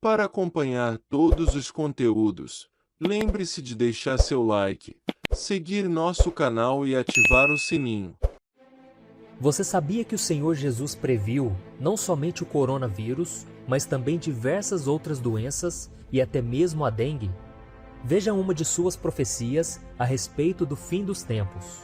Para acompanhar todos os conteúdos, lembre-se de deixar seu like, seguir nosso canal e ativar o sininho. Você sabia que o Senhor Jesus previu não somente o coronavírus, mas também diversas outras doenças e até mesmo a dengue? Veja uma de suas profecias a respeito do fim dos tempos.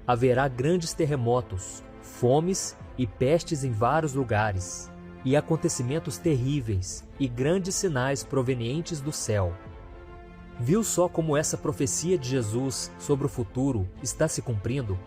Haverá grandes terremotos, fomes e pestes em vários lugares, e acontecimentos terríveis e grandes sinais provenientes do céu. Viu só como essa profecia de Jesus sobre o futuro está se cumprindo?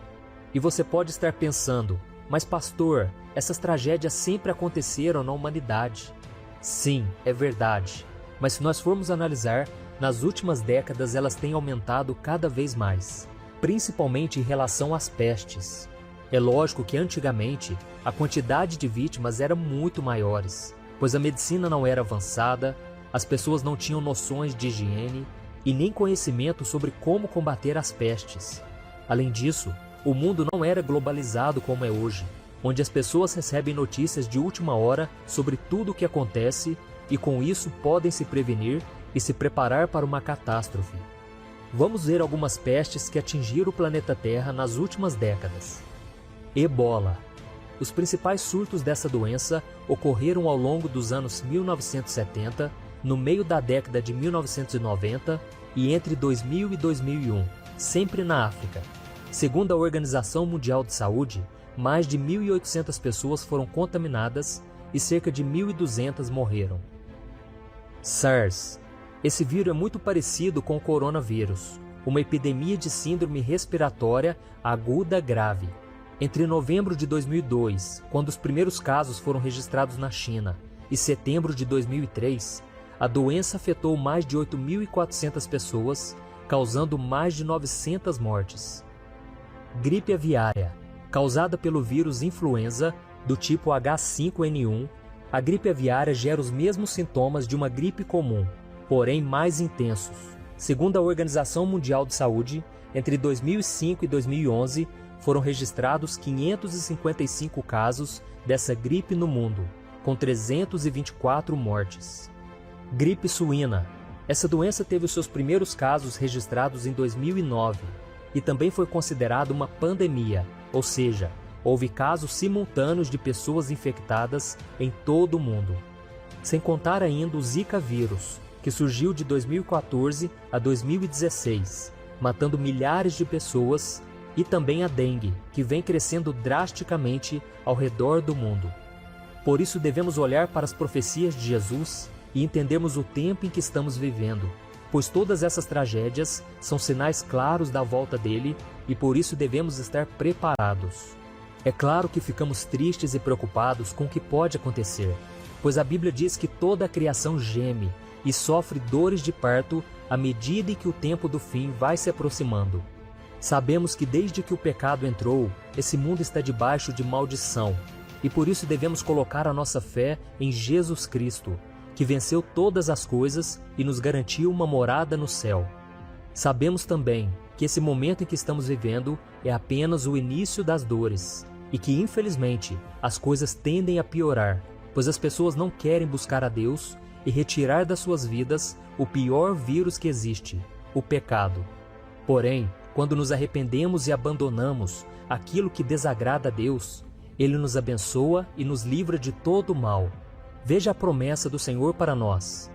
E você pode estar pensando, mas pastor, essas tragédias sempre aconteceram na humanidade. Sim, é verdade, mas se nós formos analisar, nas últimas décadas elas têm aumentado cada vez mais, principalmente em relação às pestes. É lógico que antigamente a quantidade de vítimas era muito maiores, pois a medicina não era avançada, as pessoas não tinham noções de higiene e nem conhecimento sobre como combater as pestes. Além disso, o mundo não era globalizado como é hoje, onde as pessoas recebem notícias de última hora sobre tudo o que acontece e com isso podem se prevenir e se preparar para uma catástrofe. Vamos ver algumas pestes que atingiram o planeta Terra nas últimas décadas. Ebola. Os principais surtos dessa doença ocorreram ao longo dos anos 1970, no meio da década de 1990 e entre 2000 e 2001, sempre na África. Segundo a Organização Mundial de Saúde, mais de 1.800 pessoas foram contaminadas e cerca de 1.200 morreram. SARS. Esse vírus é muito parecido com o coronavírus, uma epidemia de síndrome respiratória aguda grave. Entre novembro de 2002, quando os primeiros casos foram registrados na China, e setembro de 2003, a doença afetou mais de 8.400 pessoas, causando mais de 900 mortes. Gripe aviária. Causada pelo vírus influenza do tipo H5N1, a gripe aviária gera os mesmos sintomas de uma gripe comum, porém mais intensos. Segundo a Organização Mundial de Saúde, entre 2005 e 2011, foram registrados 555 casos dessa gripe no mundo, com 324 mortes. Gripe suína. Essa doença teve os seus primeiros casos registrados em 2009 e também foi considerada uma pandemia, ou seja, houve casos simultâneos de pessoas infectadas em todo o mundo. Sem contar ainda o Zika vírus, que surgiu de 2014 a 2016, matando milhares de pessoas, e também a dengue, que vem crescendo drasticamente ao redor do mundo. Por isso devemos olhar para as profecias de Jesus e entendermos o tempo em que estamos vivendo, pois todas essas tragédias são sinais claros da volta dele e por isso devemos estar preparados. É claro que ficamos tristes e preocupados com o que pode acontecer, pois a Bíblia diz que toda a criação geme e sofre dores de parto à medida em que o tempo do fim vai se aproximando. Sabemos que desde que o pecado entrou, esse mundo está debaixo de maldição, e por isso devemos colocar a nossa fé em Jesus Cristo, que venceu todas as coisas e nos garantiu uma morada no céu. Sabemos também que esse momento em que estamos vivendo é apenas o início das dores, e que infelizmente as coisas tendem a piorar, pois as pessoas não querem buscar a Deus e retirar das suas vidas o pior vírus que existe, o pecado. Porém, quando nos arrependemos e abandonamos aquilo que desagrada a Deus, Ele nos abençoa e nos livra de todo o mal. Veja a promessa do Senhor para nós.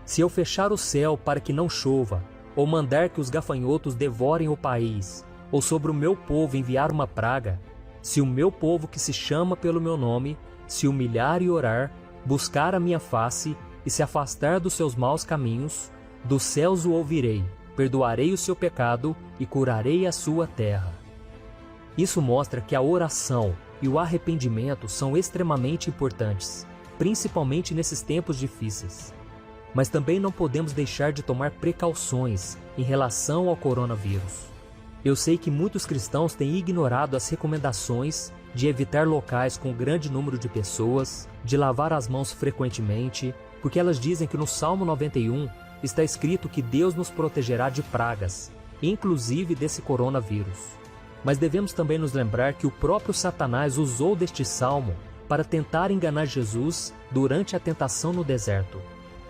Se eu fechar o céu para que não chova, ou mandar que os gafanhotos devorem o país, ou sobre o meu povo enviar uma praga, se o meu povo que se chama pelo meu nome, se humilhar e orar, buscar a minha face e se afastar dos seus maus caminhos, dos céus o ouvirei, perdoarei o seu pecado e curarei a sua terra. Isso mostra que a oração e o arrependimento são extremamente importantes, principalmente nesses tempos difíceis. Mas também não podemos deixar de tomar precauções em relação ao coronavírus. Eu sei que muitos cristãos têm ignorado as recomendações de evitar locais com grande número de pessoas, de lavar as mãos frequentemente, porque elas dizem que no Salmo 91 está escrito que Deus nos protegerá de pragas, inclusive desse coronavírus. Mas devemos também nos lembrar que o próprio Satanás usou deste salmo para tentar enganar Jesus durante a tentação no deserto.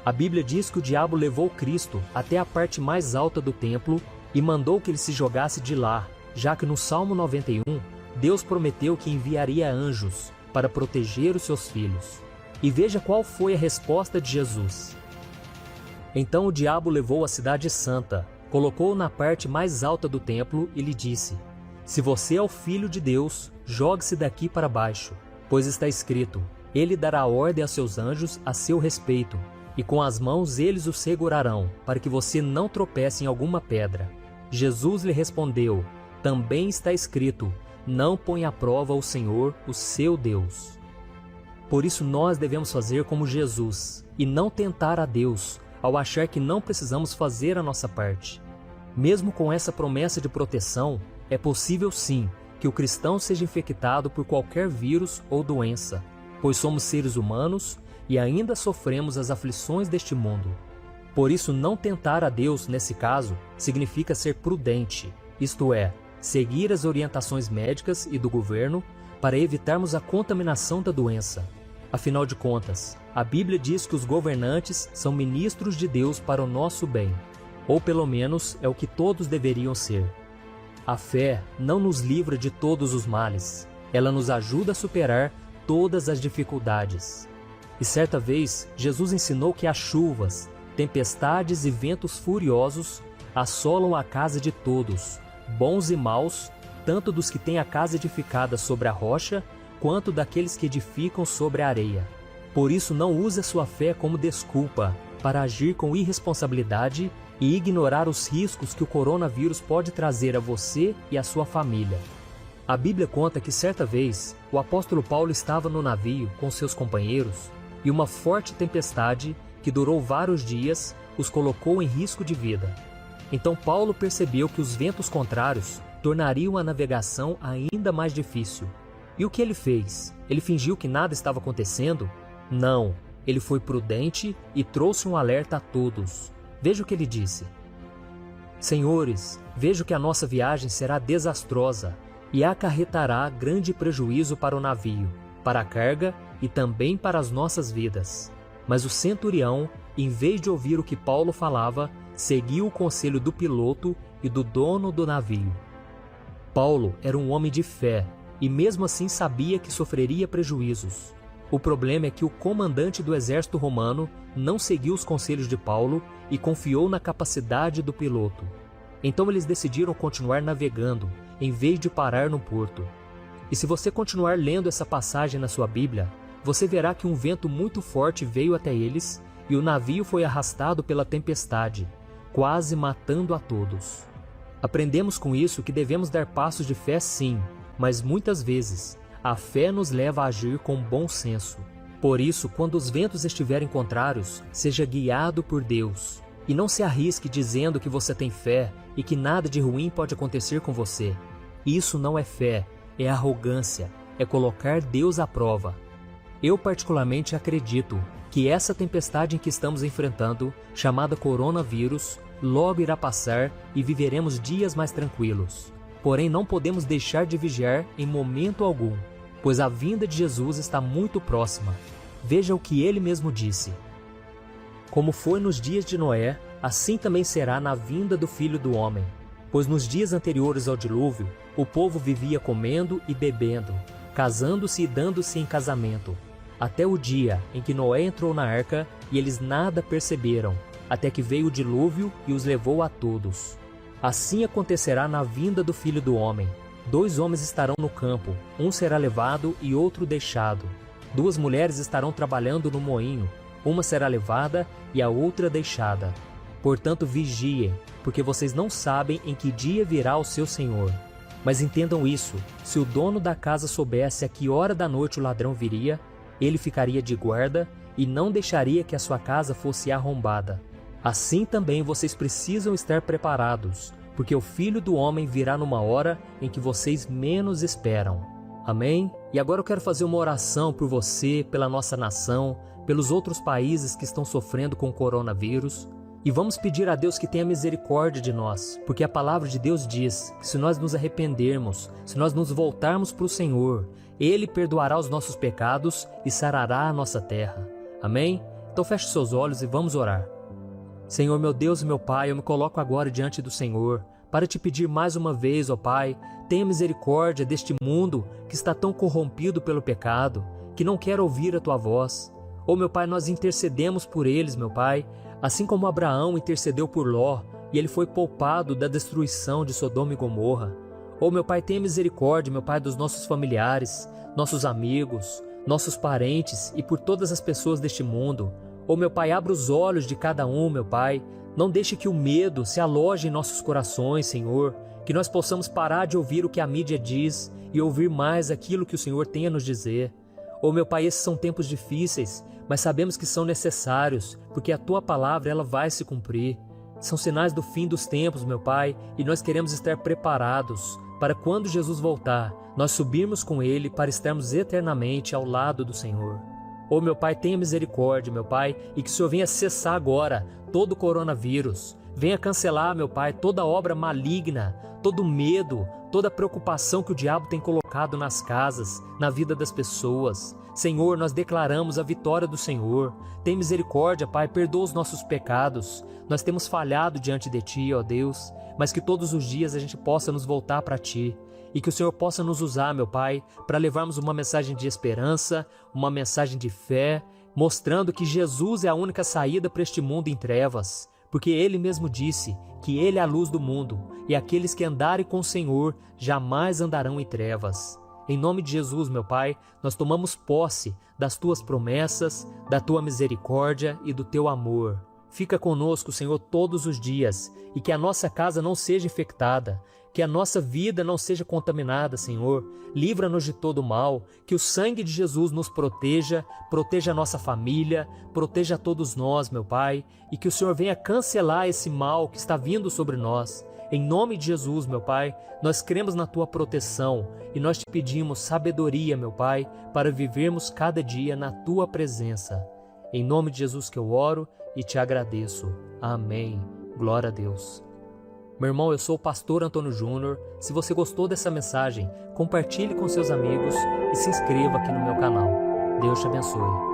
A Bíblia diz que o diabo levou Cristo até a parte mais alta do templo e mandou que ele se jogasse de lá, já que no Salmo 91, Deus prometeu que enviaria anjos para proteger os seus filhos. E veja qual foi a resposta de Jesus. Então o diabo levou a cidade santa, colocou-o na parte mais alta do templo e lhe disse: Se você é o Filho de Deus, jogue-se daqui para baixo, pois está escrito: Ele dará ordem a seus anjos a seu respeito, e com as mãos eles o segurarão, para que você não tropece em alguma pedra. Jesus lhe respondeu: Também está escrito: Não ponha à prova o Senhor, o seu Deus. Por isso nós devemos fazer como Jesus, e não tentar a Deus, ao achar que não precisamos fazer a nossa parte. Mesmo com essa promessa de proteção, é possível sim que o cristão seja infectado por qualquer vírus ou doença, pois somos seres humanos e ainda sofremos as aflições deste mundo. Por isso, não tentar a Deus, nesse caso, significa ser prudente, isto é, seguir as orientações médicas e do governo para evitarmos a contaminação da doença. Afinal de contas, a Bíblia diz que os governantes são ministros de Deus para o nosso bem, ou pelo menos é o que todos deveriam ser. A fé não nos livra de todos os males, ela nos ajuda a superar todas as dificuldades. E certa vez, Jesus ensinou que as chuvas, tempestades e ventos furiosos assolam a casa de todos, bons e maus, tanto dos que têm a casa edificada sobre a rocha, quanto daqueles que edificam sobre a areia. Por isso, não use a sua fé como desculpa para agir com irresponsabilidade e ignorar os riscos que o coronavírus pode trazer a você e a sua família. A Bíblia conta que certa vez, o apóstolo Paulo estava no navio com seus companheiros e uma forte tempestade, que durou vários dias, os colocou em risco de vida. Então Paulo percebeu que os ventos contrários tornariam a navegação ainda mais difícil. E o que ele fez? Ele fingiu que nada estava acontecendo? Não, ele foi prudente e trouxe um alerta a todos. Veja o que ele disse: Senhores, vejo que a nossa viagem será desastrosa e acarretará grande prejuízo para o navio, para a carga e também para as nossas vidas. Mas o centurião, em vez de ouvir o que Paulo falava, seguiu o conselho do piloto e do dono do navio. Paulo era um homem de fé e mesmo assim sabia que sofreria prejuízos. O problema é que o comandante do exército romano não seguiu os conselhos de Paulo e confiou na capacidade do piloto. Então eles decidiram continuar navegando, em vez de parar no porto. E se você continuar lendo essa passagem na sua Bíblia, você verá que um vento muito forte veio até eles e o navio foi arrastado pela tempestade, quase matando a todos. Aprendemos com isso que devemos dar passos de fé sim, mas muitas vezes a fé nos leva a agir com bom senso. Por isso, quando os ventos estiverem contrários, seja guiado por Deus. E não se arrisque dizendo que você tem fé e que nada de ruim pode acontecer com você. Isso não é fé, é arrogância, é colocar Deus à prova. Eu particularmente acredito que essa tempestade em que estamos enfrentando, chamada coronavírus, logo irá passar e viveremos dias mais tranquilos. Porém, não podemos deixar de vigiar em momento algum, pois a vinda de Jesus está muito próxima. Veja o que ele mesmo disse: Como foi nos dias de Noé, assim também será na vinda do Filho do Homem. Pois nos dias anteriores ao dilúvio, o povo vivia comendo e bebendo, casando-se e dando-se em casamento, até o dia em que Noé entrou na arca e eles nada perceberam, até que veio o dilúvio e os levou a todos. Assim acontecerá na vinda do Filho do Homem. 2 homens estarão no campo, um será levado e outro deixado. 2 mulheres estarão trabalhando no moinho, uma será levada e a outra deixada. Portanto, vigiem, porque vocês não sabem em que dia virá o seu Senhor. Mas entendam isso, se o dono da casa soubesse a que hora da noite o ladrão viria, ele ficaria de guarda e não deixaria que a sua casa fosse arrombada. Assim também vocês precisam estar preparados, porque o Filho do Homem virá numa hora em que vocês menos esperam. Amém? E agora eu quero fazer uma oração por você, pela nossa nação, pelos outros países que estão sofrendo com o coronavírus. E vamos pedir a Deus que tenha misericórdia de nós, porque a palavra de Deus diz que se nós nos arrependermos, se nós nos voltarmos para o Senhor, Ele perdoará os nossos pecados e sarará a nossa terra. Amém? Então feche seus olhos e vamos orar. Senhor, meu Deus e meu Pai, eu me coloco agora diante do Senhor para te pedir mais uma vez, ó Pai, tenha misericórdia deste mundo que está tão corrompido pelo pecado, que não quer ouvir a Tua voz. Ó meu Pai, nós intercedemos por eles, meu Pai, assim como Abraão intercedeu por Ló e ele foi poupado da destruição de Sodoma e Gomorra. Ó meu Pai, tenha misericórdia, meu Pai, dos nossos familiares, nossos amigos, nossos parentes e por todas as pessoas deste mundo. Ó meu Pai, abra os olhos de cada um, meu Pai. Não deixe que o medo se aloje em nossos corações, Senhor. Que nós possamos parar de ouvir o que a mídia diz e ouvir mais aquilo que o Senhor tem a nos dizer. Ó meu Pai, esses são tempos difíceis, mas sabemos que são necessários, porque a Tua palavra ela vai se cumprir. São sinais do fim dos tempos, meu Pai, e nós queremos estar preparados para quando Jesus voltar, nós subirmos com Ele para estarmos eternamente ao lado do Senhor. Ó meu Pai, tenha misericórdia, meu Pai, e que o Senhor venha cessar agora todo o coronavírus. Venha cancelar, meu Pai, toda obra maligna, todo medo, toda preocupação que o diabo tem colocado nas casas, na vida das pessoas. Senhor, nós declaramos a vitória do Senhor. Tem misericórdia, Pai, perdoa os nossos pecados. Nós temos falhado diante de Ti, ó Deus, mas que todos os dias a gente possa nos voltar para Ti. E que o Senhor possa nos usar, meu Pai, para levarmos uma mensagem de esperança, uma mensagem de fé, mostrando que Jesus é a única saída para este mundo em trevas. Porque Ele mesmo disse que Ele é a luz do mundo, e aqueles que andarem com o Senhor jamais andarão em trevas. Em nome de Jesus, meu Pai, nós tomamos posse das Tuas promessas, da Tua misericórdia e do Teu amor. Fica conosco, Senhor, todos os dias, e que a nossa casa não seja infectada, que a nossa vida não seja contaminada, Senhor. Livra-nos de todo mal, que o sangue de Jesus nos proteja, proteja a nossa família, proteja a todos nós, meu Pai, e que o Senhor venha cancelar esse mal que está vindo sobre nós. Em nome de Jesus, meu Pai, nós cremos na Tua proteção e nós te pedimos sabedoria, meu Pai, para vivermos cada dia na Tua presença. Em nome de Jesus que eu oro e te agradeço. Amém. Glória a Deus. Meu irmão, eu sou o pastor Antônio Júnior. Se você gostou dessa mensagem, compartilhe com seus amigos e se inscreva aqui no meu canal. Deus te abençoe.